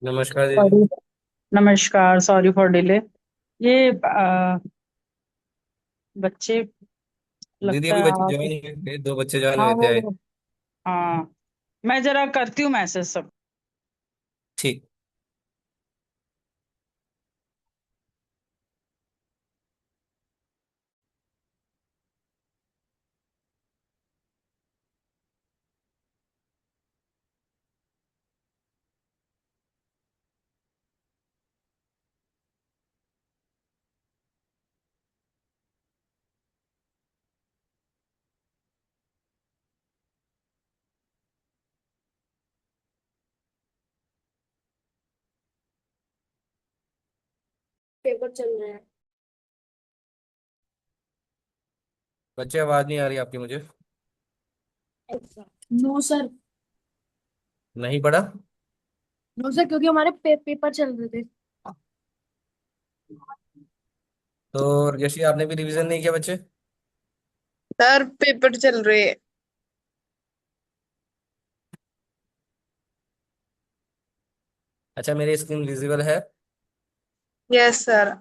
नमस्कार दीदी। सॉरी। नमस्कार, सॉरी फॉर डिले। ये बच्चे, दीदी लगता अभी है बच्चे आप। ज्वाइन हुए थे, दो बच्चे ज्वाइन हाँ हुए थे। वो, हाँ, मैं जरा करती हूँ मैसेज सब। ठीक। पेपर चल रहे हैं। बच्चे आवाज नहीं आ रही आपकी मुझे। No sir. नहीं पढ़ा। नो सर, क्योंकि हमारे पेपर चल रहे थे। तो यशी आपने भी रिवीजन नहीं किया बच्चे। सर पेपर चल रहे हैं। अच्छा, मेरी स्क्रीन विजिबल है। Yes sir.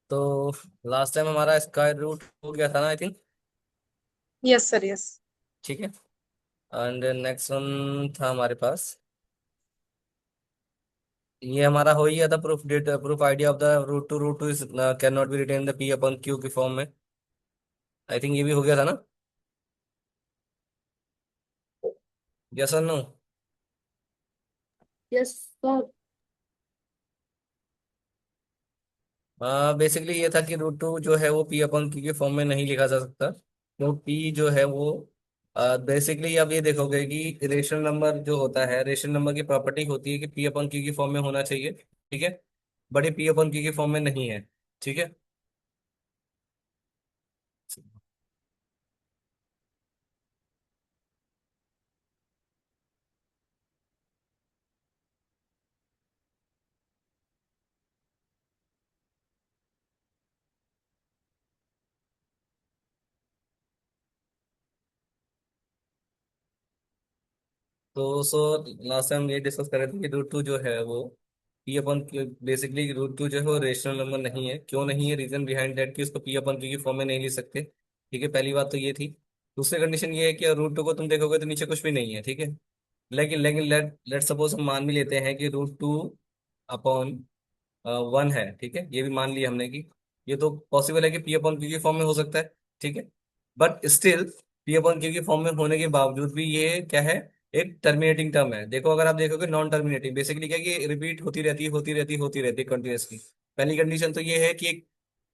तो लास्ट टाइम हमारा स्क्वायर रूट हो गया था ना, I think. Yes sir. Yes. ठीक है। एंड नेक्स्ट वन था हमारे पास। ये हमारा हो ही गया था, proof that proof idea of the root two is can not be written the P upon Q की फॉर्म में। आई थिंक ये भी हो गया था ना। यस और नो। Yes sir. बेसिकली ये था कि रूट टू जो है वो पी अपॉन क्यू के फॉर्म में नहीं लिखा जा सकता, तो पी जो है वो बेसिकली आप ये देखोगे कि रेशनल नंबर जो होता है, रेशनल नंबर की प्रॉपर्टी होती है कि पी अपॉन क्यू की फॉर्म में होना चाहिए। ठीक है। बड़ी पी अपॉन क्यू की फॉर्म में नहीं है। ठीक है। तो सो लास्ट टाइम ये डिस्कस कर रहे थे कि रूट टू जो है वो पी अपन, बेसिकली रूट टू जो है वो रेशनल नंबर नहीं है। क्यों नहीं है, रीजन बिहाइंड दैट कि उसको पी अपन क्यू की फॉर्म में नहीं लिख सकते। ठीक है, पहली बात तो ये थी। दूसरी कंडीशन ये है कि रूट टू को तुम देखोगे तो नीचे कुछ भी नहीं है। ठीक है। लेकिन लेकिन लेट लेट सपोज हम मान भी लेते हैं कि रूट टू अपॉन वन है। ठीक है, ये भी मान लिया हमने कि ये तो पॉसिबल है कि पी अपॉन क्यू की फॉर्म में हो सकता है। ठीक है। But still P upon Q की फॉर्म में होने के बावजूद भी ये क्या है, एक टर्मिनेटिंग टर्म है। देखो, अगर आप देखोगे नॉन टर्मिनेटिंग, बेसिकली क्या है कि रिपीट होती रहती है, होती रहती है, होती रहती है कंटिन्यूअसली। पहली कंडीशन तो ये है कि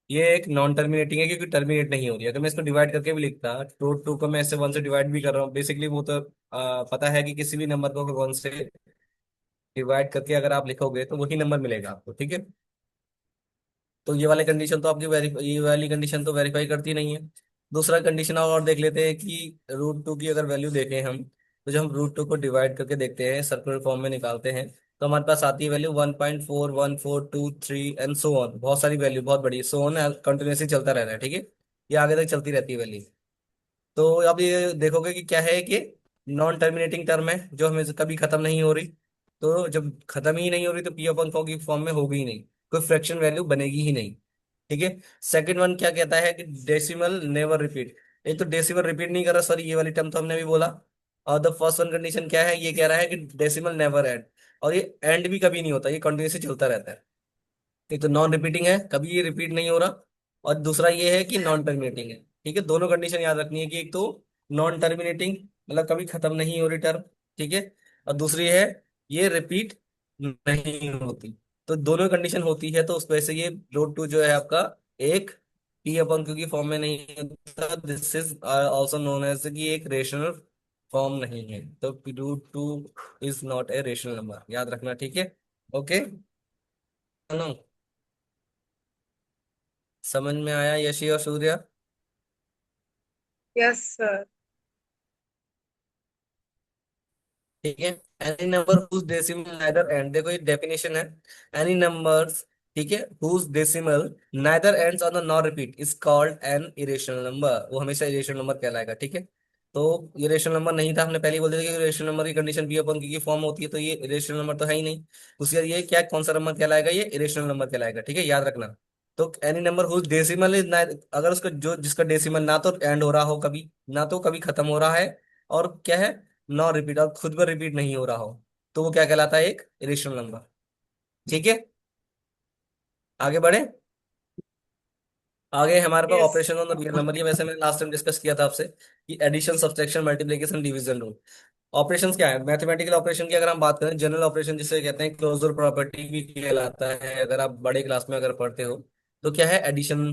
ये एक नॉन टर्मिनेटिंग है क्योंकि टर्मिनेट नहीं हो रही है। अगर मैं इसको डिवाइड करके भी लिखता, रूट टू को मैं इससे वन से डिवाइड भी कर रहा हूँ, बेसिकली वो तो पता है कि किसी भी नंबर को वन से डिवाइड करके अगर आप लिखोगे तो वही नंबर मिलेगा आपको। ठीक है। तो ये वाले कंडीशन तो आपकी वेरीफाई, ये वाली कंडीशन तो वेरीफाई करती नहीं है। दूसरा कंडीशन और देख लेते हैं कि रूट टू की अगर वैल्यू देखें हम, तो जब हम रूट टू को डिवाइड करके देखते हैं, सर्कुलर फॉर्म में निकालते हैं, तो हमारे पास आती है वैल्यू 1.4142 एंड सो ऑन। बहुत सारी वैल्यू, बहुत बड़ी सो ऑन कंटिन्यूसली चलता रहता है। ठीक है। ये आगे तक चलती रहती है वैल्यू। तो अब ये देखोगे कि क्या है कि नॉन टर्मिनेटिंग टर्म है जो हमें कभी खत्म नहीं हो रही। तो जब खत्म ही नहीं हो रही तो पी अपन की फॉर्म में होगी ही नहीं, कोई फ्रैक्शन वैल्यू बनेगी ही नहीं। ठीक है। सेकंड वन क्या कहता है कि डेसिमल नेवर रिपीट। एक तो डेसिमल रिपीट नहीं कर रहा, सॉरी, ये वाली टर्म तो हमने भी बोला। और द फर्स्ट वन कंडीशन क्या है, ये कह रहा है कि डेसिमल नेवर एंड। और ये एंड भी कभी नहीं होता, ये कंटिन्यूसली चलता रहता है। एक तो नॉन रिपीटिंग है, कभी ये रिपीट नहीं हो रहा। और दूसरा ये है कि नॉन टर्मिनेटिंग है। ठीक है, दोनों कंडीशन याद रखनी है कि एक तो नॉन टर्मिनेटिंग, मतलब कभी खत्म नहीं हो रही टर्म। ठीक है। और दूसरी है ये रिपीट नहीं होती। तो दोनों कंडीशन होती है, तो उस वजह से ये रूट टू जो है आपका एक पी अपन क्यू की फॉर्म में नहीं होता। This is also known as कि एक रेशनल फॉर्म नहीं है। तो root two is not a rational number, याद रखना। ठीक है। ओके। समझ में आया यशी और सूर्या। Yes sir. ठीक है। Any number whose decimal neither end, देखो ये डेफिनेशन है। एनी नंबर्स, ठीक है, whose decimal neither ends on the non repeat is called an irrational number, वो हमेशा इरेशनल नंबर कहलाएगा। ठीक है। तो ये रेशनल नंबर नहीं था, हमने पहले ही बोल दिया कि रेशनल नंबर की कंडीशन बी अपॉन क्यू की फॉर्म होती है, तो ये रेशनल नंबर तो है ही नहीं। उसके बाद ये क्या, कौन सा नंबर कहलाएगा, ये इरेशनल नंबर कहलाएगा, ठीक है, याद रखना। तो any number whose decimal is, अगर उसका जो जिसका डेसिमल ना तो एंड हो रहा हो कभी, ना तो कभी खत्म हो रहा है, और क्या है, नॉन रिपीट, और खुद पर रिपीट नहीं हो रहा हो, तो वो क्या कहलाता है, एक इरेशनल नंबर। ठीक है, आगे बढ़े। आगे हमारे पास Yes. Operation on the real number, ये वैसे मैंने लास्ट टाइम डिस्कस किया था आपसे, कि addition, subtraction, multiplication, division rule. Operations क्या है, मैथमेटिकल ऑपरेशन की अगर हम बात करें, जनरल ऑपरेशन जिसे कहते हैं क्लोजर प्रॉपर्टी भी कहलाता है, अगर आप बड़े क्लास में अगर पढ़ते हो, तो क्या है, एडिशन,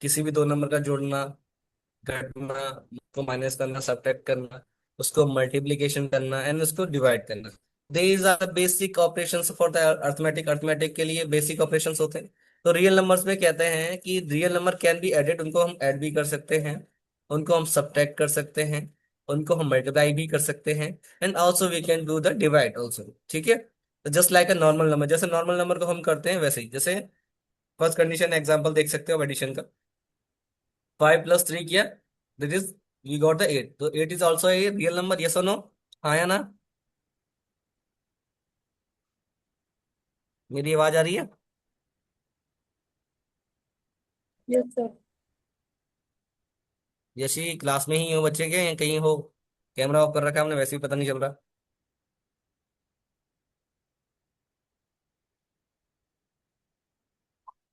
किसी भी दो नंबर का जोड़ना, घटना, उसको माइनस करना, सब्ट्रैक्ट करना, उसको मल्टीप्लिकेशन करना, एंड उसको डिवाइड करना। These are basic operations for the arithmetic, arithmetic के लिए बेसिक ऑपरेशंस होते हैं। तो रियल नंबर्स में कहते हैं कि real number can be added, उनको हम ऐड भी कर सकते हैं, उनको हम सब्ट्रैक्ट कर सकते हैं, उनको हम मल्टीप्लाई भी कर सकते हैं, and also we can do the divide also. ठीक है, तो just like a normal number, जैसे नॉर्मल नंबर को हम करते हैं वैसे ही, जैसे फर्स्ट कंडीशन एग्जांपल देख सकते हो एडिशन का, 5 + 3 किया, that is we got the 8, तो 8 is also a real number, yes और नो, हाँ या ना। मेरी आवाज आ रही है? Yes, sir. जैसे क्लास में ही हो बच्चे के, या कहीं हो, कैमरा ऑफ कर रखा है हमने, वैसे ही पता नहीं चल रहा।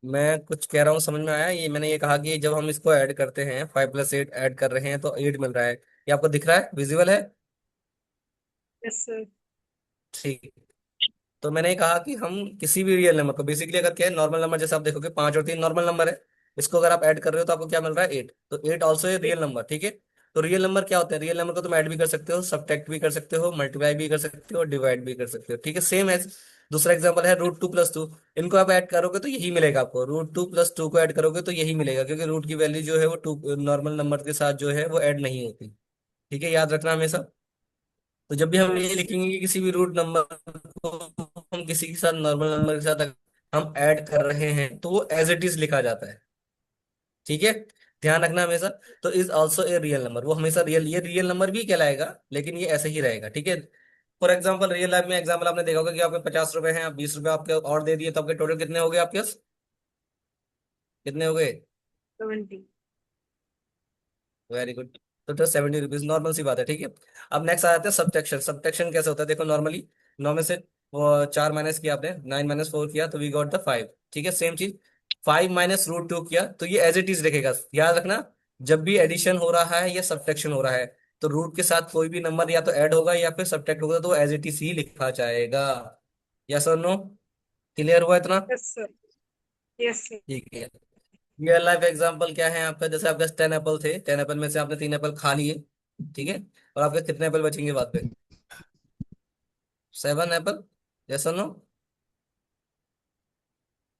मैं कुछ कह रहा हूँ, समझ में आया? ये मैंने ये कहा कि जब हम इसको ऐड करते हैं, 5 + 8 ऐड कर रहे हैं तो 8 मिल रहा है, ये आपको दिख रहा है, विजिबल है? Yes, sir. ठीक। तो मैंने कहा कि हम किसी भी रियल नंबर को, बेसिकली अगर क्या है, नॉर्मल नंबर, जैसे आप देखोगे 5 और 3 नॉर्मल नंबर है, इसको अगर आप ऐड कर रहे हो तो आपको क्या मिल रहा है, 8, तो 8 ऑल्सो ए रियल नंबर। ठीक है, तो रियल नंबर क्या होते हैं, रियल नंबर को तुम ऐड भी कर सकते हो, सब्ट्रैक्ट भी कर सकते हो, मल्टीप्लाई भी कर सकते हो, डिवाइड भी कर सकते हो। ठीक है, सेम एज दूसरा एग्जाम्पल है √2 + 2, इनको आप ऐड करोगे तो यही मिलेगा आपको, √2 + 2 को ऐड करोगे तो यही मिलेगा, क्योंकि रूट की वैल्यू जो है वो टू नॉर्मल नंबर के साथ जो है वो ऐड नहीं होती। ठीक है, याद रखना हमेशा। तो जब भी हम ये Yes. लिखेंगे कि किसी भी रूट नंबर को हम किसी के साथ, नॉर्मल नंबर के साथ अगर हम ऐड कर रहे हैं, तो वो एज इट इज लिखा जाता है। ठीक है, ध्यान रखना हमेशा। तो is also a real number, वो हमेशा रियल, ये रियल नंबर भी कहलाएगा, लेकिन ये ऐसे ही रहेगा। ठीक है, फॉर एग्जाम्पल रियल लाइफ में एग्जाम्पल आपने देखा होगा कि आपके 50 रुपए हैं, आप 20 रुपए आपके और दे दिए, तो आपके टोटल कितने हो गए आपके पास, कितने हो गए? 70. Very good. तो 70 रुपीज, नॉर्मल सी बात है। ठीक है, अब नेक्स्ट आ जाते हैं सब्ट्रैक्शन। सब्ट्रैक्शन कैसे होता है, देखो नॉर्मली 9 में से वो 4 माइनस किया आपने, 9 - 4 किया, तो वी गॉट द 5। ठीक है, सेम चीज 5 - √2 किया, तो ये एज इट इज रहेगा। याद रखना, जब भी एडिशन हो रहा है या सब्ट्रैक्शन हो रहा है, तो रूट के साथ कोई भी नंबर या तो ऐड होगा या फिर सब्ट्रैक्ट होगा, तो एज इट इज ही लिखा जाएगा। यस और नो, क्लियर हुआ इतना? Yes, sir. Yes, sir. ठीक है, रियल लाइफ एग्जांपल क्या है आपका, जैसे आपके 10 एप्पल थे, 10 एप्पल में से आपने 3 एप्पल खा लिए, ठीक है, और आपके कितने एप्पल बचेंगे बाद पे, 7 एप्पल, जैसा नो,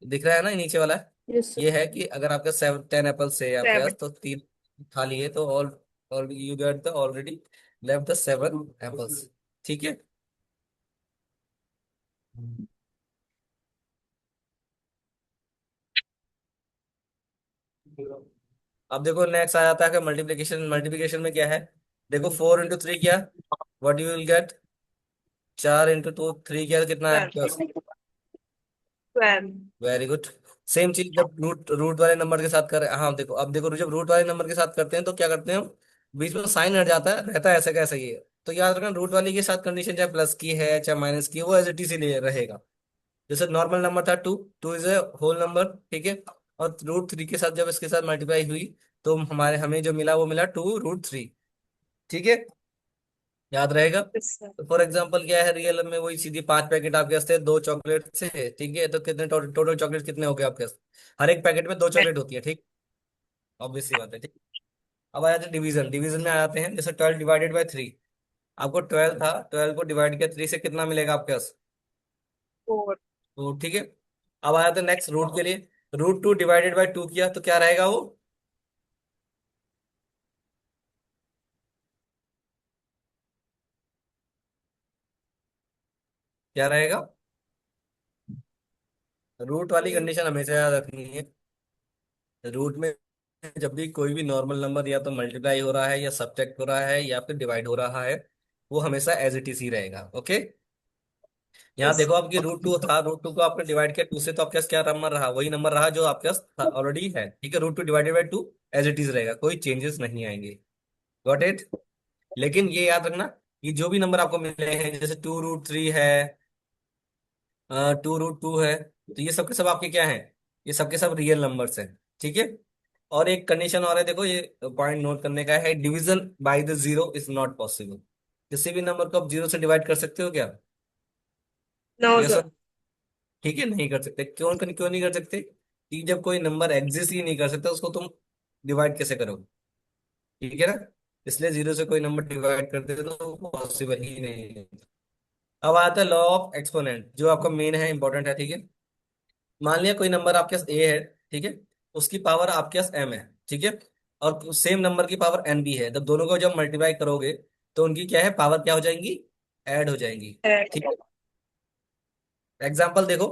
दिख रहा है ना ये नीचे वाला? Yes, sir. ये है कि अगर आपके 10 एप्पल से आपके पास, 7. तो 3 खा लिए, तो all you get the already left the 7 apples. ठीक है, अब देखो नेक्स्ट आ जाता है मल्टीप्लिकेशन। मल्टीप्लिकेशन में क्या है, देखो 4 × 3 किया, व्हाट यू विल गेट, 4 × 2 3 किया, तो कितना है 12. आपके पास? 12. Very good. सेम चीज जब रूट रूट वाले नंबर के साथ कर रहे हैं, हाँ देखो, अब देखो जब रूट वाले नंबर के साथ करते हैं तो क्या करते हैं हम, बीच में साइन हट जाता है, रहता है ऐसे का ऐसा ही है। तो याद रखना, रूट वाले के साथ कंडीशन चाहे प्लस की है चाहे माइनस की है, वो एज इट इज ही रहेगा। जैसे नॉर्मल नंबर था 2, 2 इज ए होल नंबर, ठीक है, और √3 के साथ जब इसके साथ मल्टीप्लाई हुई, तो हमारे हमें जो मिला वो मिला 2√3। ठीक है, याद रहेगा। Yes, sir. तो फॉर एग्जांपल क्या है, रियल में वही सीधी 5 पैकेट आपके पास थे, 2 चॉकलेट से, ठीक है, तो कितने टोटल चॉकलेट कितने हो गए आपके पास, हर एक पैकेट में 2 चॉकलेट होती है, ठीक, ऑब्वियस सी बात है। ठीक, अब आ जाते हैं डिवीजन। डिवीजन में आ जाते हैं, जैसे 12 ÷ 3, आपको 12 था, 12 को डिवाइड किया 3 से, कितना मिलेगा आपके पास, 4. तो ठीक है। अब आ जाते हैं नेक्स्ट रूट के लिए, √2 ÷ 2 किया, तो क्या रहेगा वो, क्या रहेगा, रूट वाली कंडीशन हमेशा याद रखनी है, रूट में जब भी कोई भी नॉर्मल नंबर या तो मल्टीप्लाई हो रहा है या सब्ट्रैक्ट हो रहा है या फिर डिवाइड हो रहा है, वो हमेशा एज इट इज ही रहेगा। ओके, यहाँ Yes. देखो आपकी रूट 2 था, रूट 2 को आपने डिवाइड किया 2 से, तो आपके पास क्या नंबर रहा, वही नंबर रहा जो आपके पास ऑलरेडी है। ठीक है, root 2 divided by 2 as it is रहेगा, कोई चेंजेस नहीं आएंगे। Got it. लेकिन ये याद रखना कि जो भी नंबर आपको मिले हैं, जैसे 2√3 है, 2√2 है, तो ये सब के सब आपके क्या हैं, ये सब के सब रियल नंबर्स हैं। ठीक है। और एक कंडीशन और है, देखो ये पॉइंट नोट करने का है, division by the zero is not possible. किसी भी नंबर को आप जीरो से डिवाइड कर सकते हो क्या? No, yes sir. सर। ठीक है, नहीं कर सकते। क्यों क्यों नहीं कर सकते? कि जब कोई नंबर एग्जिस्ट ही नहीं कर सकता, उसको तुम डिवाइड कैसे करोगे? ठीक है ना, इसलिए जीरो से कोई नंबर डिवाइड करते तो पॉसिबल ही नहीं है। अब आता है लॉ ऑफ एक्सपोनेंट, जो आपका मेन है, इंपॉर्टेंट है। ठीक है, मान लिया कोई नंबर आपके पास ए है, ठीक है, उसकी पावर आपके पास एम है, ठीक है, और सेम नंबर की पावर एन भी है, जब दोनों को जब मल्टीप्लाई करोगे तो उनकी क्या है, पावर क्या हो जाएंगी, ऐड हो जाएंगी। ठीक है, एग्जाम्पल देखो,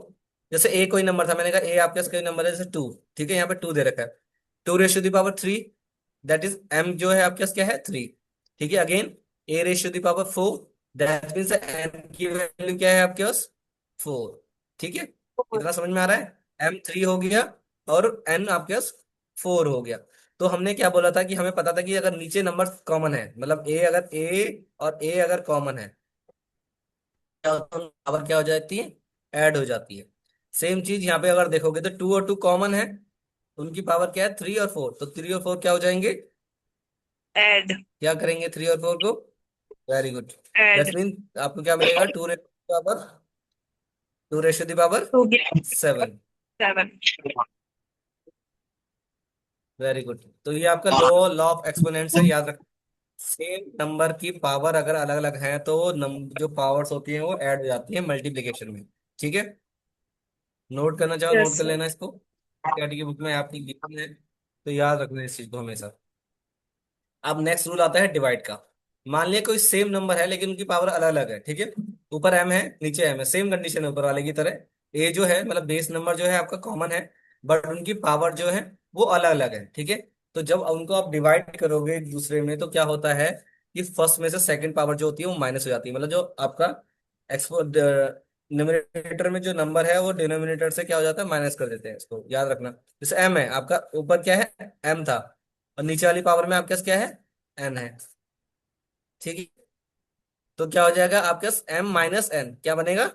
जैसे ए कोई नंबर था, मैंने कहा ए आपके पास कोई नंबर है जैसे 2, ठीक है, यहाँ पे 2 दे रखा है, 2 ratio the power 3, that is M जो है आपके पास क्या है, 3। ठीक है, again A ratio the power 4, that means M की वैल्यू क्या है आपके पास, 4। ठीक है, Four. इतना समझ में आ रहा है, M 3 हो गया और एन आपके पास 4 हो गया। तो हमने क्या बोला था कि हमें पता था कि अगर नीचे नंबर कॉमन है, मतलब ए अगर ए और ए अगर कॉमन है, पावर क्या हो जाती है, ऐड हो जाती है। सेम चीज यहाँ पे अगर देखोगे तो 2 और 2 कॉमन है, उनकी पावर क्या है, 3 और 4, तो 3 और 4 क्या हो जाएंगे, Add. क्या करेंगे 3 और 4 को, very good. Add. That's mean आपको क्या मिलेगा, 2 ratio the power 7। 7. Very good. तो ये आपका लॉ लॉ ऑफ एक्सपोनेंट से याद रख, सेम नंबर की पावर अगर अलग अलग है तो जो पावर्स होती हैं वो ऐड हो जाती है मल्टीप्लिकेशन में। ठीक है, नोट करना चाहो नोट Yes, कर sir. लेना इसको, सीआरटी की बुक में आपकी गिवन है, तो याद रखना इस चीज को हमेशा। अब नेक्स्ट रूल आता है डिवाइड का। मान लिया कोई सेम नंबर है लेकिन उनकी पावर अलग अलग है, ठीक है, ऊपर एम है नीचे एम है, सेम कंडीशन है ऊपर वाले की तरह। ए जो है मतलब बेस नंबर जो है आपका कॉमन है, बट उनकी पावर जो है वो अलग अलग है। ठीक है, तो जब उनको आप डिवाइड करोगे एक दूसरे में तो क्या होता है कि फर्स्ट में से सेकंड पावर जो होती है वो माइनस हो जाती है, मतलब जो आपका एक्सपो न्यूमरेटर में जो नंबर है वो डिनोमिनेटर से क्या हो जाता है, माइनस कर देते हैं, इसको याद रखना। जैसे एम है आपका, ऊपर क्या है, एम था, और नीचे वाली पावर में आपके पास क्या है, एन है। ठीक है, तो क्या हो जाएगा आपके पास, M - N क्या बनेगा,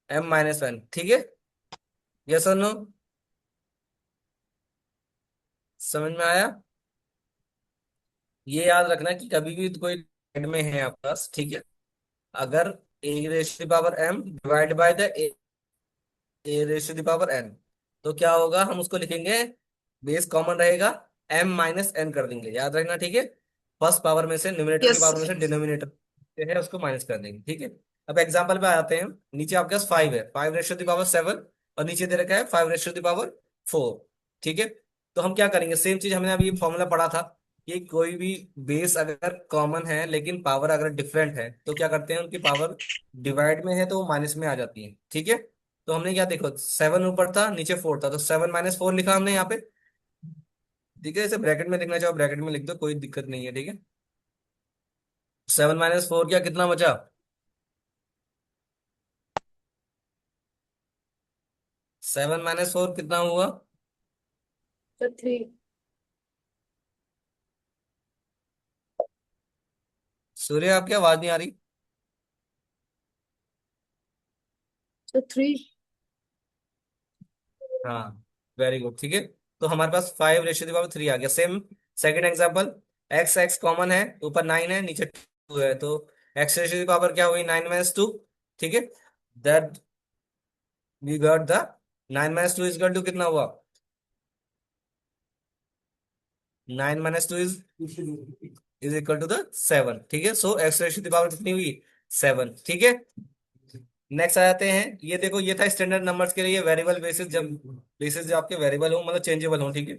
M - 1। ठीक है, यस और नो, समझ में आया? ये याद रखना कि कभी भी कोई साइड में है आपके पास, ठीक है, अगर A ratio the power M divide by the A ratio the power N, तो क्या होगा, हम उसको लिखेंगे, बेस कॉमन रहेगा, M - N कर देंगे, याद रखना। ठीक है, फर्स्ट पावर में से, न्यूमरेटर की Yes, पावर में sir. से डिनोमिनेटर है उसको माइनस कर देंगे। ठीक है, अब एग्जांपल पे आते हैं, नीचे आपके पास 5 है, 5 रेशो दी पावर 7, और नीचे दे रखा है 5 रेशो दी पावर 4। ठीक है, तो हम क्या करेंगे, सेम चीज हमने अभी फॉर्मूला पढ़ा था कि कोई भी बेस अगर कॉमन है लेकिन पावर अगर डिफरेंट है तो क्या करते हैं, उनकी पावर डिवाइड में है तो वो माइनस में आ जाती है। ठीक है, तो हमने क्या, देखो 7 ऊपर था नीचे 4 था, तो 7 - 4 लिखा हमने यहाँ पे। ठीक है, इसे ब्रैकेट में लिखना चाहो ब्रैकेट में लिख दो, कोई दिक्कत नहीं है। ठीक है, 7 - 4 क्या, कितना बचा, 7 - 4 कितना हुआ, So 3. सूर्य आपकी आवाज नहीं आ रही। So 3. हाँ, वेरी गुड। ठीक है, तो हमारे पास 5 रेशो दी पावर 3 आ गया। Same second example, x x common है, ऊपर 9 है नीचे 2 है, तो x रेशो दी पावर क्या हुई, 9 - 2। ठीक है, that we got the 9 - 2 is equal to कितना हुआ, 9 - 2 इज इक्वल टू द 7। ठीक है, सो x रेशो दी पावर कितनी हुई, 7। ठीक है, नेक्स्ट आ जाते हैं, ये देखो ये था स्टैंडर्ड नंबर्स के लिए वेरिएबल बेसिस, जब बेसिस जो आपके वेरिएबल हो मतलब चेंजेबल हो। ठीक है,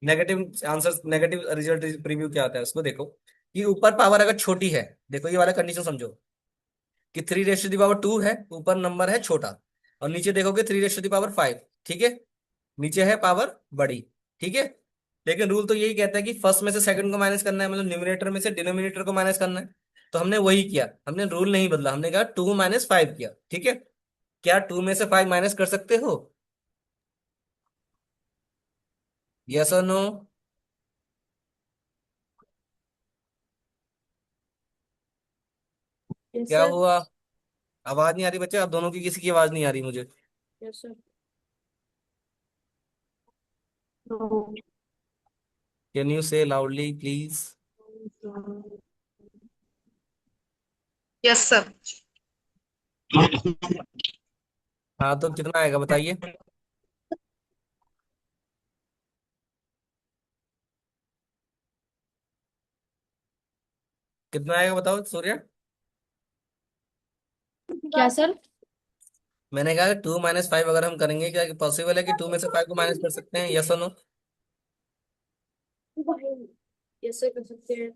negative answer, negative result preview क्या आता है उसको देखो, कि ऊपर पावर अगर छोटी है, देखो ये वाला कंडीशन समझो, कि 3 रेशो दी पावर 2 है, ऊपर नंबर है छोटा, और नीचे देखोगे 3 रेशो दी पावर 5। ठीक है, नीचे है पावर बड़ी, ठीक है। लेकिन रूल तो यही कहता है कि फर्स्ट में से सेकंड को माइनस करना है, मतलब न्यूमरेटर में से डिनोमिनेटर को माइनस करना है। तो हमने वही किया, हमने रूल नहीं बदला, हमने कहा 2 - 5 किया, ठीक है। क्या 2 में से 5 माइनस कर सकते हो? यस और नो? Yes, क्या sir. हुआ? आवाज नहीं आ रही बच्चे, आप दोनों की किसी की आवाज नहीं आ रही मुझे। Yes, sir. No. Can you से लाउडली प्लीज? Yes, sir. हाँ तो कितना आएगा बताइए। कितना आएगा बताओ सूर्या। क्या सर? मैंने कहा 2 - 5 अगर हम करेंगे, क्या पॉसिबल है कि 2 में से 5 को माइनस कर सकते हैं? यस और नो? यस सर, कर सकते हैं।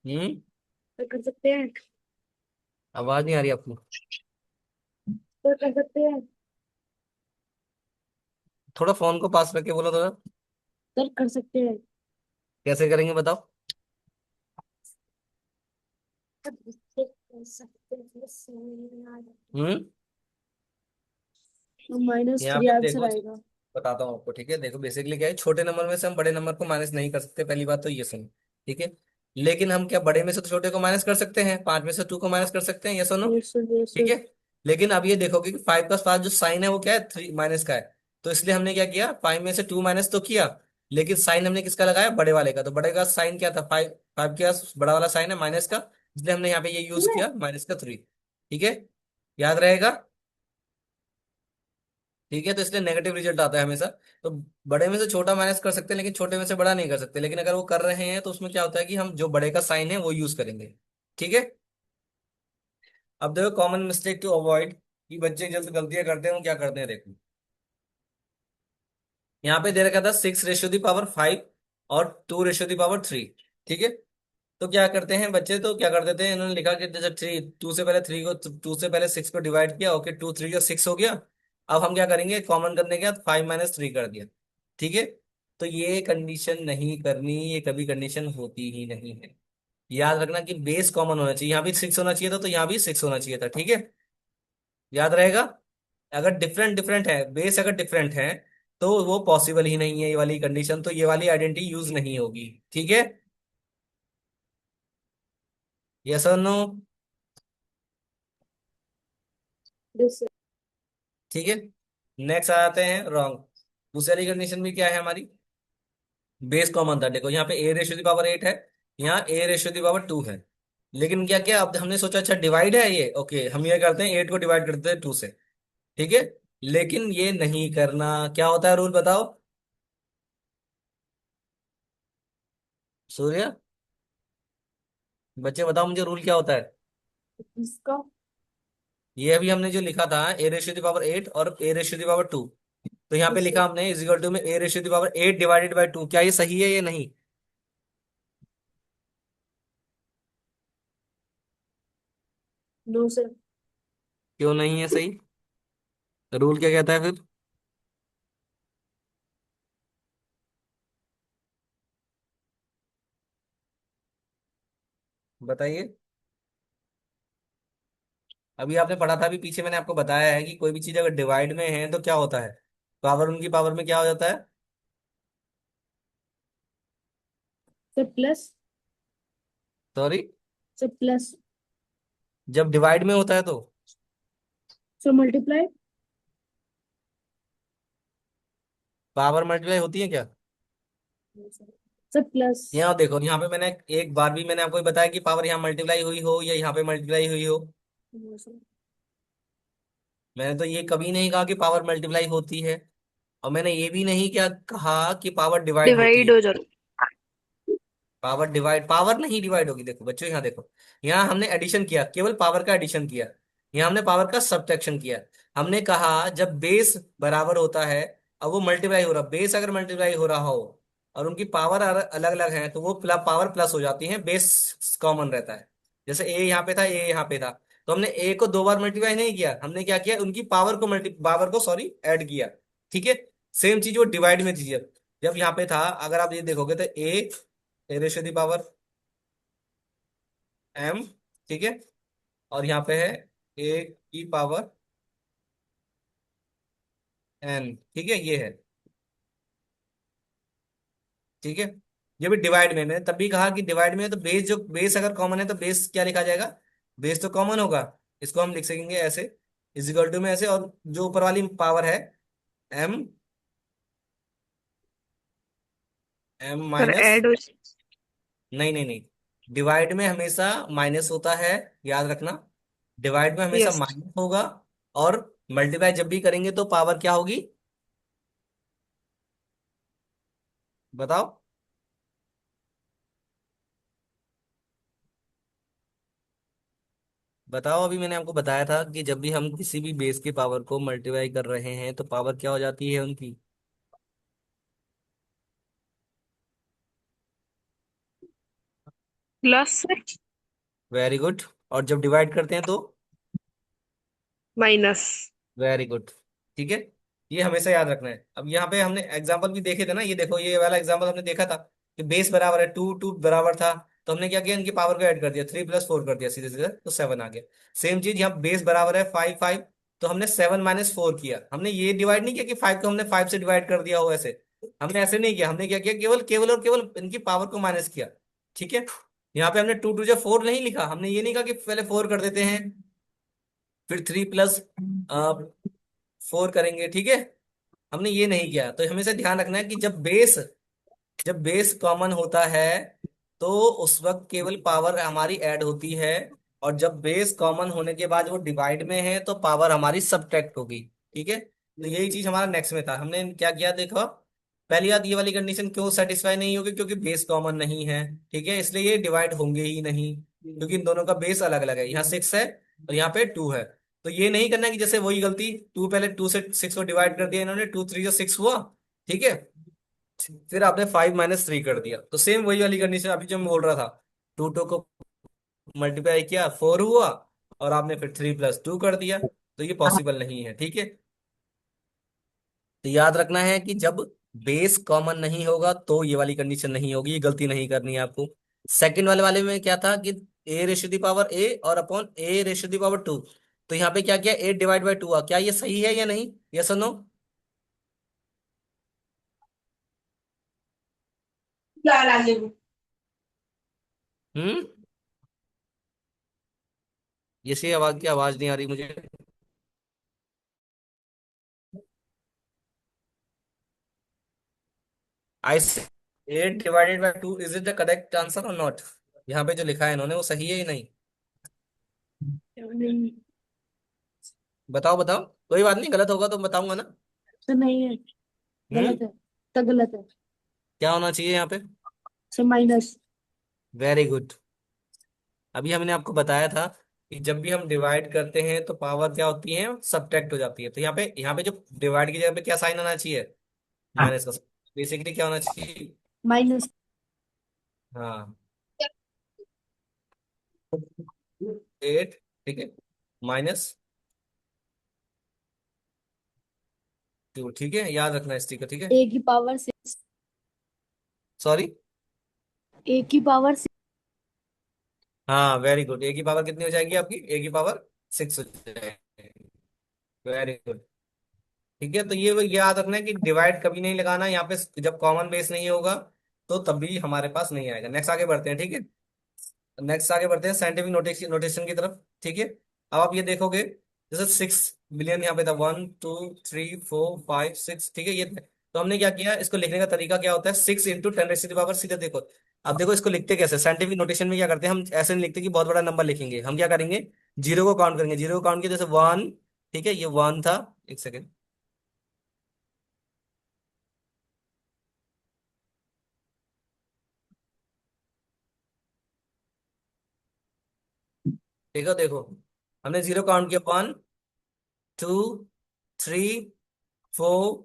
हम्म। सर कर सकते हैं। आवाज नहीं आ रही आपको। सर कर सकते हैं। थोड़ा फोन को पास रख के बोलो थोड़ा। सर कर सकते हैं। कैसे करेंगे बताओ। कर सकते हैं। हम्म। माइनस यहाँ थ्री पे आंसर देखो, आएगा। बताता हूँ आपको, ठीक है। देखो बेसिकली क्या है, छोटे नंबर में से हम बड़े नंबर को माइनस नहीं कर सकते, पहली बात तो ये सुनो, ठीक है। लेकिन हम क्या बड़े में से तो छोटे को माइनस कर सकते हैं, 5 में से 2 को माइनस कर सकते हैं, ये सुनो, यस सर, यस ठीक सर। है। लेकिन अब ये देखोगे कि 5 + 5 जो साइन है वो क्या है, 3 माइनस का है। तो इसलिए हमने क्या किया, 5 में से 2 माइनस तो किया, लेकिन साइन हमने किसका लगाया, बड़े वाले का। तो बड़े का साइन क्या था, 5, 5 के पास बड़ा वाला साइन है माइनस का, इसलिए हमने यहाँ पे ये यूज किया -3, ठीक है। याद रहेगा, ठीक है। तो इसलिए नेगेटिव रिजल्ट आता है हमेशा। तो बड़े में से छोटा माइनस कर सकते हैं, लेकिन छोटे में से बड़ा नहीं कर सकते। लेकिन अगर वो कर रहे हैं तो उसमें क्या होता है कि हम जो बड़े का साइन है वो यूज करेंगे, ठीक है। अब देखो कॉमन मिस्टेक टू अवॉइड, कि बच्चे जल्द गलतियां करते हैं, वो क्या करते हैं देखो। यहाँ पे दे रखा था 6 ⁻⁵ और 2 ⁻3, ठीक है। तो क्या करते हैं बच्चे, तो क्या कर देते हैं, इन्होंने लिखा कि जैसे 2 से पहले 6 को डिवाइड किया, ओके 2 3 6 हो गया। अब हम क्या करेंगे, कॉमन करने के बाद 5 - 3 कर दिया, ठीक है। तो ये कंडीशन नहीं करनी, ये कभी कंडीशन होती ही नहीं है। याद रखना कि बेस कॉमन होना चाहिए, यहाँ भी 6 होना चाहिए था, तो यहाँ भी 6 होना चाहिए था, ठीक है। याद रहेगा। अगर डिफरेंट डिफरेंट है, बेस अगर डिफरेंट है, तो वो पॉसिबल ही नहीं है, ये वाली कंडीशन, तो ये वाली आइडेंटिटी यूज नहीं होगी, ठीक है। यस और नो? Yes sir. ठीक है। नेक्स्ट आते हैं रॉन्ग। दूसरी वाली कंडीशन भी क्या है हमारी, बेस कॉमन था। देखो यहाँ पे A⁻8 है, यहाँ A⁻2 है। लेकिन क्या क्या, अब हमने सोचा अच्छा डिवाइड है ये, ओके हम ये करते हैं 8 को डिवाइड करते हैं 2 से, ठीक है। लेकिन ये नहीं करना, क्या होता है रूल बताओ सूर्य, बच्चे बताओ मुझे रूल क्या होता है। इसका। ये अभी हमने जो लिखा था A⁻8 और A⁻2, तो यहाँ पे यस लिखा सर। हमने इज इक्वल टू में A⁻8 डिवाइडेड बाई 2, क्या ये सही है ये नहीं? No sir. क्यों नहीं है सही? रूल क्या कहता है फिर? बताइए। अभी आपने पढ़ा था, अभी पीछे मैंने आपको बताया है कि कोई भी चीज अगर डिवाइड में है तो क्या होता है, पावर उनकी पावर में क्या हो जाता है। Sir plus. Sorry, sir plus. जब डिवाइड में होता है तो सर मल्टीप्लाई। पावर मल्टीप्लाई होती है क्या? Sir plus. यहाँ देखो, यहाँ पे मैंने एक बार भी मैंने आपको बताया कि पावर यहाँ मल्टीप्लाई हुई हो या यहाँ पे मल्टीप्लाई हुई हो। No sir. मैंने तो ये कभी नहीं कहा कि पावर मल्टीप्लाई होती है, और मैंने ये भी नहीं क्या कहा कि पावर डिवाइड होती डिवाइड है। हो जाता। पावर डिवाइड, पावर नहीं डिवाइड होगी। देखो बच्चों यहाँ देखो, यहाँ हमने एडिशन किया, केवल पावर का एडिशन किया। यहाँ हमने पावर का सब्ट्रैक्शन किया। हमने कहा जब बेस बराबर होता है, अब वो मल्टीप्लाई हो रहा, बेस अगर मल्टीप्लाई हो रहा हो और उनकी पावर अलग अलग है, तो वो पावर प्लस हो जाती है, बेस कॉमन रहता है। जैसे ए यहाँ पे था, ए यहाँ पे था, तो हमने ए को 2 बार मल्टीप्लाई नहीं किया, हमने क्या किया, उनकी पावर को सॉरी ऐड किया। ठीक है। सेम चीज वो डिवाइड में थी। जब यहाँ पे था, अगर आप ये देखोगे तो ए रेशो दी पावर एम, ठीक है, और यहाँ पे है ए की पावर एन, ठीक है, ये है। ठीक है। ये भी डिवाइड में, मैंने तब भी कहा कि डिवाइड में है तो बेस अगर कॉमन है तो बेस क्या लिखा जाएगा, बेस तो कॉमन होगा। इसको हम लिख सकेंगे ऐसे, इज इक्वल टू में ऐसे, और जो ऊपर वाली पावर है M, M sir minus, add हो। नहीं नहीं नहीं, डिवाइड में हमेशा माइनस होता है, याद रखना। डिवाइड में हमेशा यस। माइनस होगा, और मल्टीप्लाई जब भी करेंगे तो पावर क्या होगी, बताओ। बताओ, अभी मैंने आपको बताया था कि जब भी हम किसी भी बेस की पावर को मल्टीप्लाई कर रहे हैं तो पावर क्या हो जाती है उनकी। Plus sir. Very good. और जब डिवाइड करते हैं तो माइनस। Very good. ठीक है। ये हमेशा याद रखना है। अब यहाँ पे हमने एग्जांपल भी देखे थे ना, ये देखो, ये वाला एग्जांपल हमने देखा था कि बेस बराबर है टू, टू बराबर था, तो हमने क्या किया, इनकी पावर को ऐड कर दिया, 3 + 4 कर दिया, सीधे सीधे तो 7 आ गया। सेम चीज यहाँ बेस बराबर है 5, 5, तो हमने 7 - 4 किया। हमने ये डिवाइड नहीं किया कि 5 को हमने 5 से डिवाइड कर दिया हो, ऐसे हमने ऐसे नहीं किया। हमने क्या किया, केवल केवल और केवल इनकी पावर को माइनस किया। ठीक है। यहाँ पे हमने 2 × 2 = 4 नहीं लिखा, हमने ये नहीं कहा कि पहले 4 कर देते हैं फिर 3 + 4 करेंगे। ठीक है। हमने ये नहीं किया। तो हमेशा ध्यान रखना है कि जब बेस कॉमन होता है तो उस वक्त केवल पावर हमारी ऐड होती है, और जब बेस कॉमन होने के बाद वो डिवाइड में है तो पावर हमारी सब्ट्रैक्ट होगी। ठीक है। तो यही चीज हमारा नेक्स्ट में था, हमने क्या किया देखो। पहली बात, ये वाली कंडीशन क्यों सेटिस्फाई नहीं होगी, क्योंकि बेस कॉमन नहीं है। ठीक है, इसलिए ये डिवाइड होंगे ही नहीं, क्योंकि इन दोनों का बेस अलग अलग है, यहाँ 6 है और यहाँ पे 2 है। तो ये नहीं करना कि जैसे वही गलती, पहले 2 से 6 को डिवाइड कर दिया इन्होंने, 2 × 3 = 6 हुआ। ठीक है। फिर आपने 5 - 3 कर दिया, तो सेम वही वाली कंडीशन अभी जो मैं बोल रहा था, 2 को मल्टीप्लाई किया 4 हुआ, और आपने फिर 3 + 2 कर दिया, तो ये पॉसिबल नहीं है। ठीक है। तो याद रखना है कि जब बेस कॉमन नहीं होगा तो ये वाली कंडीशन नहीं होगी, ये गलती नहीं करनी है आपको। सेकंड वाले वाले में क्या था कि a⁻⁴ और अपॉन a⁻²। तो यहाँ पे क्या किया, 8/2 हुआ। क्या ये सही है या नहीं, यस और नो। हम्म। ये सी आवाज की आवाज नहीं आ रही मुझे। आई से 8/2 is it the correct answer और नॉट। यहाँ पे जो लिखा है इन्होंने वो सही है या नहीं, नहीं। बताओ बताओ। कोई बात नहीं, गलत होगा तो बताऊंगा ना। सर नहीं है, हम्म। गलत है, तो गलत है। क्या होना चाहिए यहाँ पे, सर माइनस। Very good. अभी हमने आपको बताया था कि जब भी हम डिवाइड करते हैं तो पावर क्या होती है, सब्ट्रैक्ट हो जाती है। तो यहाँ पे जो डिवाइड की जगह पे क्या साइन आना चाहिए, माइनस का। बेसिकली क्या होना चाहिए, माइनस। हाँ, 8, ठीक है, -2। ठीक है, याद रखना इस चीज को। ठीक है। a⁻6। सॉरी। a⁻6। हाँ, वेरी गुड। ए की पावर कितनी हो जाएगी आपकी, a⁻6 हो जाएगी। Very good. ठीक है। तो ये याद रखना है कि डिवाइड कभी नहीं लगाना यहाँ पे, जब कॉमन बेस नहीं होगा तो तभी हमारे पास नहीं आएगा। नेक्स्ट आगे बढ़ते हैं। ठीक है। नेक्स्ट आगे बढ़ते हैं साइंटिफिक नोटेशन नोटेशन की तरफ। ठीक है। अब आप ये देखोगे, जैसे 6 बिलियन यहाँ पे था, 1 2 3 4 5 6, ठीक है, ये थे। तो हमने क्या किया, इसको लिखने का तरीका क्या होता है, 6 × 10⁻⁴ सीधे देखो। अब देखो इसको लिखते कैसे, साइंटिफिक नोटेशन में क्या करते हैं, हम ऐसे नहीं लिखते कि बहुत बड़ा नंबर लिखेंगे। हम क्या करेंगे, जीरो को काउंट करेंगे, जीरो को काउंट किया, जैसे 1, ठीक है, ये 1 था। एक सेकेंड। देखो देखो, हमने जीरो काउंट किया, 1 2 3 4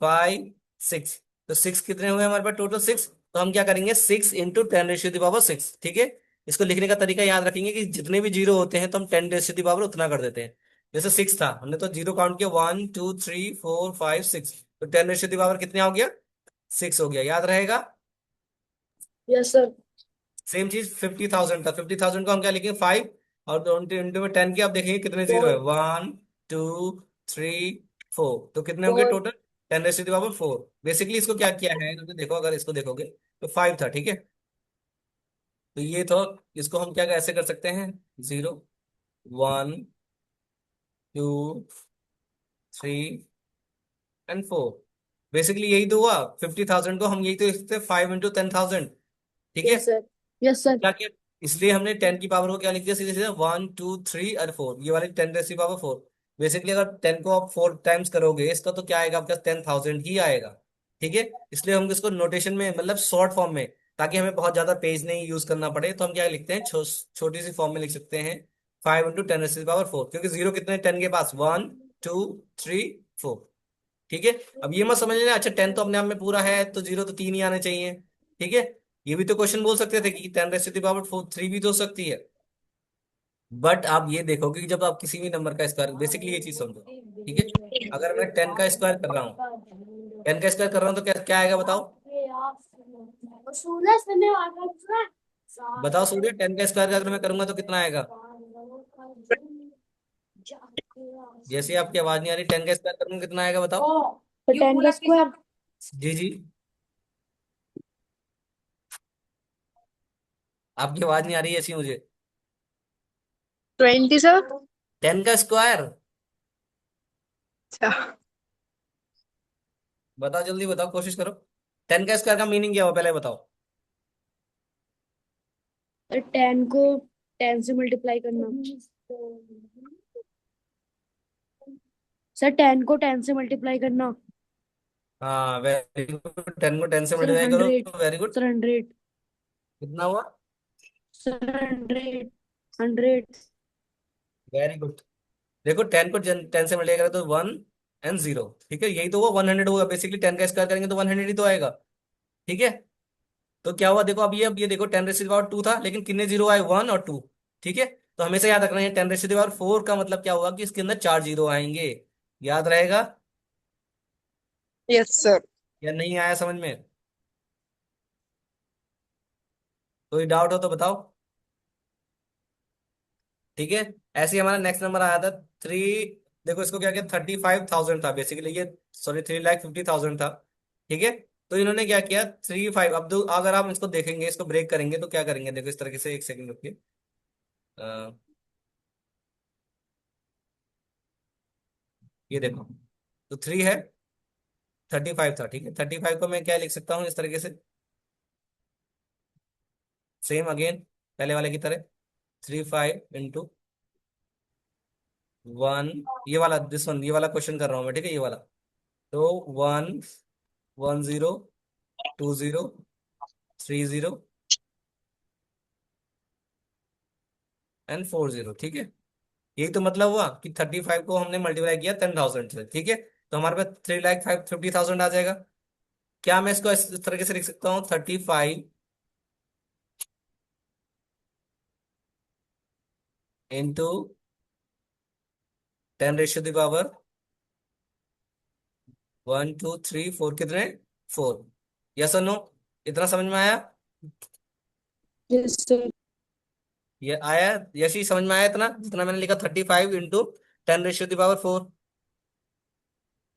5 6। तो 6 कितने हुए हमारे पास टोटल, 6। तो हम क्या करेंगे, 6 × 10⁻⁶, ठीक है। इसको लिखने का तरीका याद रखेंगे कि जितने भी जीरो होते हैं तो हम 10 रेज़ टू दी पावर उतना कर देते हैं। जैसे 6 था, हमने तो जीरो काउंट किया, 1 2 3 4 5 6, तो 10 रेज़ टू दी पावर कितने हो गया, 6 हो गया, याद रहेगा। Yes sir. सेम चीज 50,000 था, 50,000 को हम क्या लिखेंगे, 5, और इंटू में 10 किया, आप देखेंगे कितने जीरो है, फोर। 1 2 3 4, तो कितने हो गए four. Total, 10 raise to the power 4। Basically इसको क्या किया है, तो देखो अगर इसको देखोगे तो 5 था, ठीक है। तो ये तो इसको हम क्या ऐसे कर सकते हैं, 0 1 2 3 एंड 4। बेसिकली यही तो हुआ, 50,000 को हम यही तो लिख सकते हैं 5 इंटू 10,000, ठीक है। Yes sir. Yes sir. क्या किया, इसलिए हमने 10 की पावर को क्या लिख दिया, सीधे सीधे 1 2 3 और 4, ये वाले 10 raise to the power 4। Basically अगर 10 को आप 4 टाइम्स करोगे इसका, तो क्या आएगा आपका, 10,000 ही आएगा, ठीक है। इसलिए हम इसको नोटेशन में, मतलब शॉर्ट फॉर्म में, ताकि हमें बहुत ज्यादा पेज नहीं यूज करना पड़े, तो हम क्या लिखते हैं, छोटी सी फॉर्म में लिख सकते हैं, 5 into 10 raise to the power 4, क्योंकि जीरो कितने 10 के पास, 1 2 3 4, ठीक है। अब ये मत समझ लेना अच्छा 10 तो अपने आप में पूरा है तो जीरो तो 3 ही आने चाहिए, ठीक है। ये भी तो क्वेश्चन बोल सकते थे कि 10 रेज़ टू दी पावर 4 3 भी तो हो सकती है। बट आप ये देखोगे कि जब आप किसी भी नंबर का स्क्वायर, बेसिकली ये चीज समझो, ठीक है। अगर मैं 10 का स्क्वायर कर रहा हूँ, 10 का स्क्वायर कर रहा हूँ, तो क्या क्या आएगा बताओ, बताओ सूर्य, 10 का स्क्वायर अगर मैं करूंगा तो कितना आएगा। जैसे आपकी आवाज नहीं आ रही, 10 का स्क्वायर करूंगा कितना आएगा बताओ। तो 10 का स्क्वायर। जी जी, आपकी आवाज नहीं आ रही ऐसी मुझे। 20 सर। 10 का स्क्वायर, अच्छा। बताओ जल्दी बताओ, कोशिश करो। 10 का स्क्वायर का मीनिंग क्या हुआ पहले बताओ। तो 10 को 10 से मल्टीप्लाई करना। सर 10 को 10 से मल्टीप्लाई करना। हाँ वेरी गुड, 10 को 10 से सर मल्टीप्लाई हंड्रेड। करो, वेरी गुड। सर 100। कितना हुआ, सर 100। 100। Very good. देखो 10 को 10 से मल्टीप्लाई करें तो 1 एंड 0, ठीक है, यही तो हुआ, 100 होगा। बेसिकली 10 का स्क्वायर करेंगे तो 100 ही तो आएगा, ठीक है। तो क्या हुआ देखो, अब ये देखो 10 रेज़ टू दी पावर 2 था, लेकिन कितने जीरो आए, 1 और 2, ठीक है। तो हमेशा याद रखना है 10 रेज़ टू दी पावर 4 का मतलब क्या हुआ, कि इसके अंदर 4 जीरो आएंगे, याद रहेगा। Yes sir. या नहीं आया समझ में, कोई डाउट हो तो बताओ, ठीक है। ऐसे ही हमारा नेक्स्ट नंबर आया था 3, देखो इसको क्या किया, 35,000 था बेसिकली ये, सॉरी 3,50,000 था, ठीक है। तो इन्होंने क्या किया, 3 5, अब अगर आप इसको देखेंगे, इसको ब्रेक करेंगे तो क्या करेंगे, देखो इस तरीके से, एक सेकंड रुकिए। अ, ये देखो, तो 3 है, 35 था, ठीक है। 35 को मैं क्या लिख सकता हूँ इस तरीके से, सेम अगेन पहले वाले की तरह, 3 5 इंटू 1, ये वाला, दिस वन, ये वाला क्वेश्चन कर रहा हूँ मैं, ठीक है, ये वाला। तो 1 1 0 2 0 3 0 एंड 4 0, ठीक है। यही तो मतलब हुआ कि 35 को हमने मल्टीप्लाई किया 10,000 से, ठीक है। तो हमारे पास 3,50,000 आ जाएगा। क्या मैं इसको इस तरीके से लिख सकता हूँ, 35 into 10 raise to the power 1 2 3 4, कितने, 4, यस और नो, इतना समझ में आया, यस सर। ये आया, यस ही समझ में आया इतना, जितना मैंने लिखा, 35 into 10 raise to the power 4,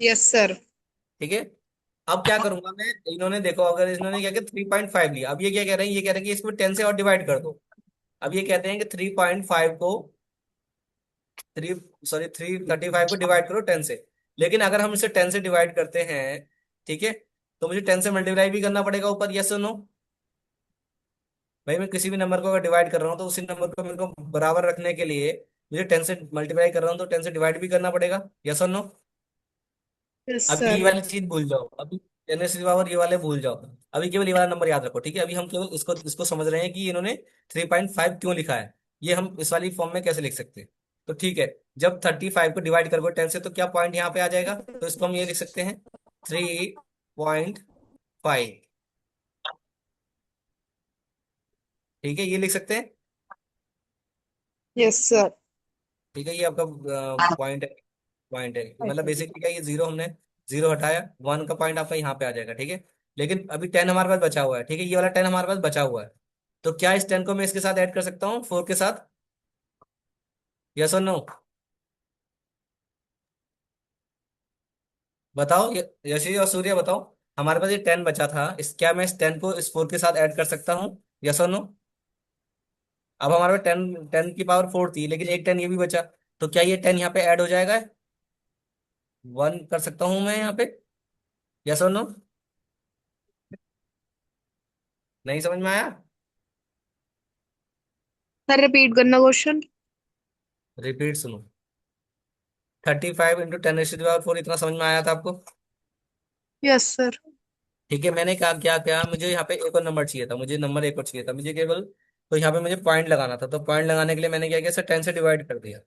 yes sir. ठीक है। अब क्या करूंगा मैं, इन्होंने देखो, अगर इन्होंने क्या किया 3.5 लिया, अब ये क्या कह रहे हैं, ये कह रहे हैं कि इसको 10 से और डिवाइड कर दो। अब ये कहते हैं कि 3.5 को, 335 को डिवाइड करो 10 से। लेकिन अगर हम इसे 10 से डिवाइड करते हैं, ठीक है, तो मुझे 10 से मल्टीप्लाई भी करना पड़ेगा ऊपर, यस और नो। भाई मैं किसी भी नंबर को अगर डिवाइड कर रहा हूँ तो उसी नंबर को मेरे को बराबर रखने के लिए, मुझे 10 से मल्टीप्लाई कर रहा हूँ तो 10 से डिवाइड भी करना पड़ेगा, यस और नो। यस अभी ये सर। वाली चीज भूल जाओ, अभी 10 से पावर ये वाले भूल जाओ, अभी केवल ये वाला नंबर याद रखो, ठीक है। अभी हम केवल इसको इसको समझ रहे हैं कि इन्होंने 3.5 क्यों लिखा है, ये हम इस वाली फॉर्म में कैसे लिख सकते हैं। तो ठीक है, जब 35 को डिवाइड करोगे 10 से तो क्या पॉइंट यहाँ पे आ जाएगा, तो इसको हम ये लिख सकते हैं, 3.5, ठीक है, ये लिख सकते हैं। Yes sir. ठीक है, ये आपका पॉइंट है। पॉइंट है मतलब बेसिकली क्या, ये जीरो हमने जीरो हटाया, वन का पॉइंट आपका यहाँ पे आ जाएगा। ठीक है, लेकिन अभी टेन हमारे पास बचा हुआ है। ठीक है, ये वाला टेन हमारे पास बचा हुआ है, तो क्या इस टेन को मैं इसके साथ ऐड कर सकता हूँ, फोर के साथ? यस और नो? बताओ यशी और सूर्य बताओ। हमारे पास ये टेन बचा था, इस क्या मैं इस टेन को इस फोर के साथ ऐड कर सकता हूँ? यस और नो? अब हमारे पास टेन टेन की पावर फोर थी, लेकिन एक टेन ये भी बचा, तो क्या ये टेन यहाँ पे ऐड हो जाएगा? वन कर सकता हूँ मैं यहाँ पे? यस और नो? नहीं समझ में आया? सर रिपीट करना क्वेश्चन। रिपीट सुनो। 35 × 10⁻⁴ इतना समझ में आया था आपको? Yes sir. ठीक है, मैंने कहा क्या क्या, मुझे यहाँ पे एक और नंबर चाहिए था, मुझे नंबर एक और चाहिए था मुझे केवल, तो यहाँ पे मुझे पॉइंट लगाना था, तो पॉइंट लगाने के लिए मैंने क्या किया सर, टेन से डिवाइड कर दिया।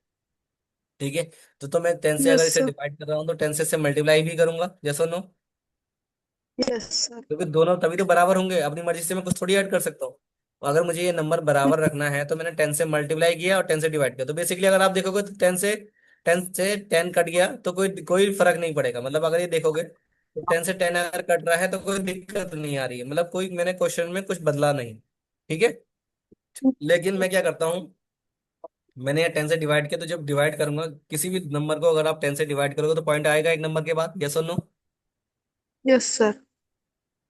ठीक है, तो मैं टेन से अगर यस इसे सर। डिवाइड कर रहा हूँ तो टेन से इससे मल्टीप्लाई भी करूंगा। यस और नो? Yes sir. क्योंकि दोनों तभी तो बराबर होंगे, अपनी मर्जी से मैं कुछ थोड़ी ऐड कर सकता हूँ। तो अगर मुझे ये नंबर बराबर रखना है तो मैंने टेन से मल्टीप्लाई किया और टेन से डिवाइड किया, तो बेसिकली अगर आप देखोगे तो टेन से टेन कट गया तो कोई कोई फर्क नहीं पड़ेगा। मतलब अगर ये देखोगे तो टेन से टेन अगर कट रहा है तो कोई दिक्कत नहीं आ रही है, मतलब कोई मैंने क्वेश्चन में कुछ बदला नहीं। ठीक है, लेकिन मैं क्या करता हूँ, मैंने ये टेन से डिवाइड किया, तो जब डिवाइड करूंगा किसी भी नंबर को, अगर आप टेन से डिवाइड करोगे तो पॉइंट आएगा एक नंबर के बाद। यस और नो? Yes sir.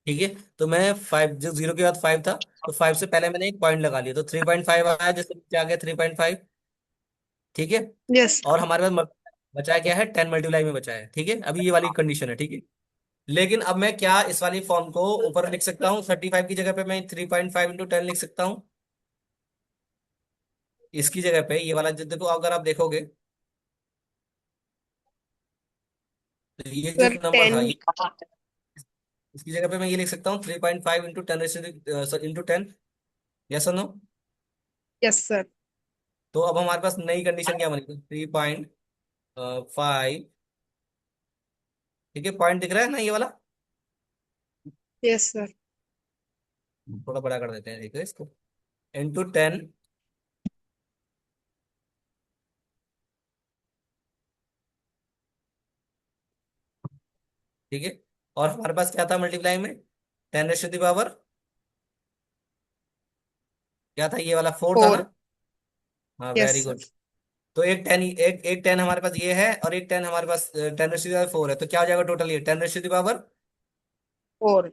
ठीक है, तो मैं फाइव, जो जीरो के बाद फाइव था, तो फाइव से पहले मैंने एक पॉइंट लगा लिया, तो 3.5 आया, जैसे नीचे आ गया 3.5। ठीक है, यस। और हमारे पास बचाया क्या है, टेन मल्टीप्लाई में बचा है। ठीक है, अभी ये वाली कंडीशन है। ठीक है, लेकिन अब मैं क्या इस वाली फॉर्म को ऊपर लिख सकता हूँ, 35 की जगह पे मैं 3.5 × 10 लिख सकता हूँ। इसकी जगह पे ये वाला जो देखो, अगर आप देखोगे तो ये जो सर नंबर था, 10। ये इसकी जगह पे मैं ये लिख सकता हूँ 3.5 × 10 इंटू टेन। यस और नो? Yes sir. तो अब हमारे पास नई कंडीशन क्या बनी, 3.5। ठीक है, पॉइंट दिख रहा है ना ये वाला? Yes sir. थोड़ा बड़ा कर देते हैं, ठीक है, इसको इंटू टेन। ठीक है, और हमारे पास क्या था मल्टीप्लाई में, टेन रेशो दी पावर क्या था, ये वाला फोर था ना? 4। हाँ, यस वेरी गुड। सर। तो एक टेन हमारे पास ये है, और एक टेन हमारे पास ten raised to the power four है, तो क्या हो जाएगा टोटल, ये ten raised to the power 4।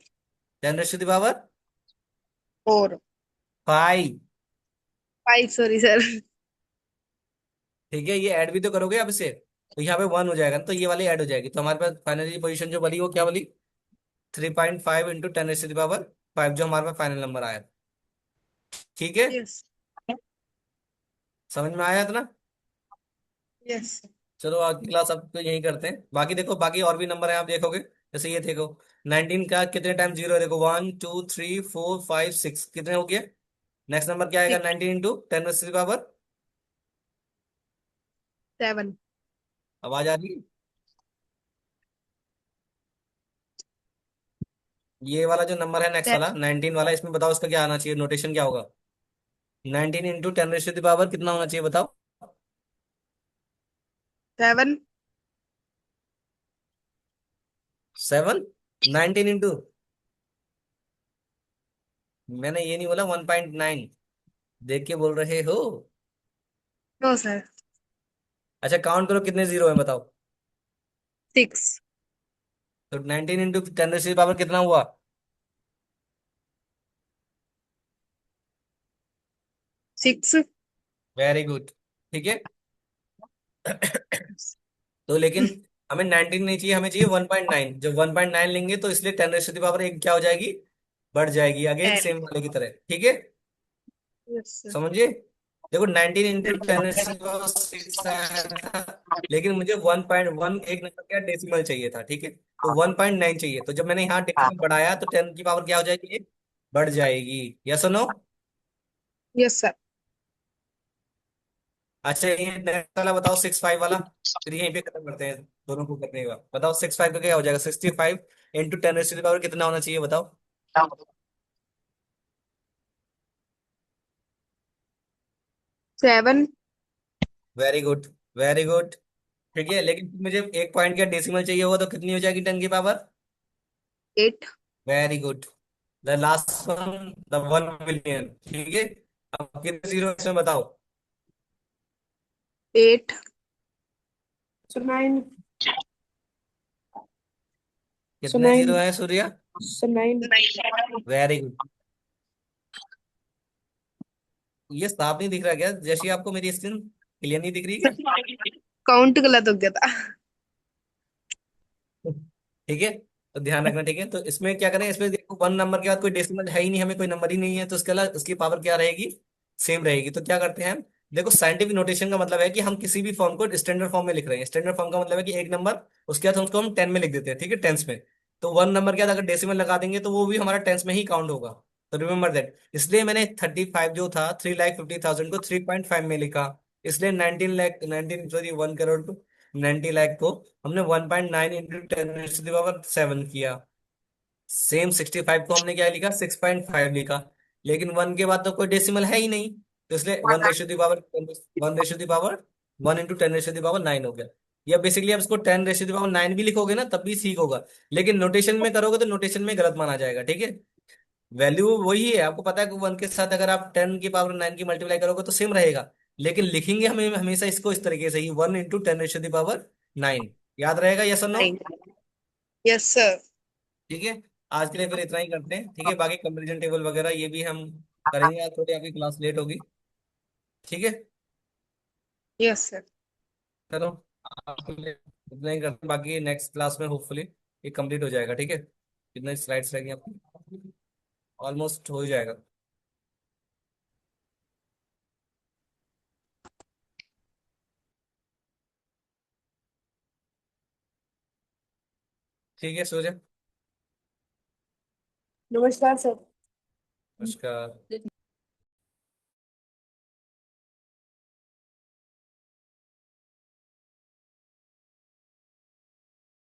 Ten raised to the power 4। Five. 5 sorry sir. ठीक है, ये ऐड भी तो करोगे अब इसे, तो यहाँ पे वन हो जाएगा ना, तो ये वाली ऐड हो जाएगी, तो हमारे पास फाइनली पोजीशन जो बनी वो क्या बनी, 3.5 × 10⁻⁵ जो हमारे पास फाइनल नंबर आया। ठीक है, यस। समझ में आया इतना? यस। चलो आगे क्लास अब तो यही करते हैं, बाकी देखो बाकी और भी नंबर है, आप देखोगे जैसे ये देखो, 19 का कितने टाइम जीरो है, देखो 1 2 3 4 5 6 कितने हो गए। नेक्स्ट नंबर क्या आएगा, 19 × 10⁻⁴। 7। आवाज आ रही है? ये वाला जो नंबर है नेक्स्ट वाला 19 वाला, इसमें बताओ इसका क्या आना चाहिए, नोटेशन क्या होगा? 19 × 10⁻⁴ कितना होना चाहिए बताओ? 7। 7? 19 इंटू, मैंने ये नहीं बोला 1.9, देख के बोल रहे हो? No sir. अच्छा काउंट करो कितने जीरो है बताओ। 6। तो 19 × 10⁻⁴ कितना हुआ? 6। Very good. ठीक है, तो लेकिन हमें 19 नहीं चाहिए, हमें चाहिए 1.9। जब 1.9 लेंगे तो इसलिए 10⁻⁴ क्या हो जाएगी, बढ़ जाएगी अगेन 10। सेम वाले की तरह। ठीक है, यस सर। समझिए? देखो 19 × 10⁻⁶ आया था, लेकिन मुझे 1.1 एक नंबर क्या डेसिमल चाहिए था। ठीक है, तो 1.9 चाहिए, तो जब मैंने यहाँ डेसिमल बढ़ाया तो 10 की पावर क्या हो जाएगी, ये बढ़ जाएगी। यस और नो? Yes sir. अच्छा ये नेक्स्ट वाला बताओ, 6 5 वाला, फिर यहीं पे खत्म करते हैं दोनों को करने का। बताओ 6 5 का क्या हो जाएगा, 65 × 10⁻⁴ कितना होना चाहिए बताओ? 7। Very good, very good. ठीक है, लेकिन मुझे एक पॉइंट का डेसिमल चाहिए होगा तो कितनी हो जाएगी 10 की power? 8 very good. The last one, the 1 million. ठीक है, अब कितने जीरो इसमें बताओ? 8 सर 9। सर कितने 9। जीरो है सूर्या? सर 9। Very good. ये साफ नहीं दिख रहा क्या, जैसी आपको मेरी स्क्रीन क्लियर नहीं दिख रही क्या? काउंट गलत हो गया था। ठीक है, तो ध्यान रखना। ठीक है, तो इसमें क्या करें, इसमें देखो 1 नंबर के बाद कोई डेसिमल है ही नहीं, हमें कोई नंबर ही नहीं है, तो उसके अलावा उसकी पावर क्या रहेगी? सेम रहेगी। तो क्या करते हैं हम, देखो साइंटिफिक नोटेशन का मतलब है कि हम किसी भी फॉर्म को स्टैंडर्ड फॉर्म में लिख रहे हैं। स्टैंडर्ड फॉर्म का मतलब है कि एक नंबर, उसके बाद हम उसको हम 10 में लिख देते हैं। ठीक है, टेंस में। तो 1 नंबर के बाद अगर डेसिमल लगा देंगे तो वो भी हमारा टेंस में ही काउंट होगा। तो रिमेंबर दैट, इसलिए मैंने 35 जो था, 3,50,000 को 3.5 में लिखा। इसलिए 19 लाख, 19 सॉरी 1 करोड़ को, 90 लाख को हमने 1.9 इंटू 10 पावर 7 किया। सेम 65 को हमने क्या लिखा, 6.5 लिखा। लेकिन 1 के बाद तो कोई डेसिमल है ही नहीं, तो इसलिए 1 ratio the power, 1 ratio the power 1 into 10 ratio the power 9 हो गया। या बेसिकली आप इसको 10 रेशो दी पावर 9 भी लिखोगे ना तब भी ठीक होगा, लेकिन नोटेशन में करोगे तो नोटेशन में गलत माना जाएगा। ठीक है, वैल्यू वही है, आपको पता है कि 1 के साथ अगर आप 10 की पावर 9 की मल्टीप्लाई करोगे तो सेम रहेगा, लेकिन लिखेंगे हमें हमेशा इसको इस तरीके से ही, 1 इंटू 10 रेशो दी पावर 9। याद रहेगा, यस और नो? 9 yes sir. ठीक है, आज के लिए फिर इतना ही करते हैं। ठीक है, बाकी कंपैरिजन टेबल वगैरह ये भी हम करेंगे, आज थोड़ी आपकी क्लास लेट होगी। ठीक है, यस सर। चलो आज के लिए इतना ही करते हैं, बाकी नेक्स्ट क्लास में होपफुली ये कंप्लीट हो जाएगा। ठीक है, कितने स्लाइड्स रहेंगे आपकी? ऑलमोस्ट हो ही जाएगा। ठीक है सूर्य, नमस्कार सर। नमस्कार।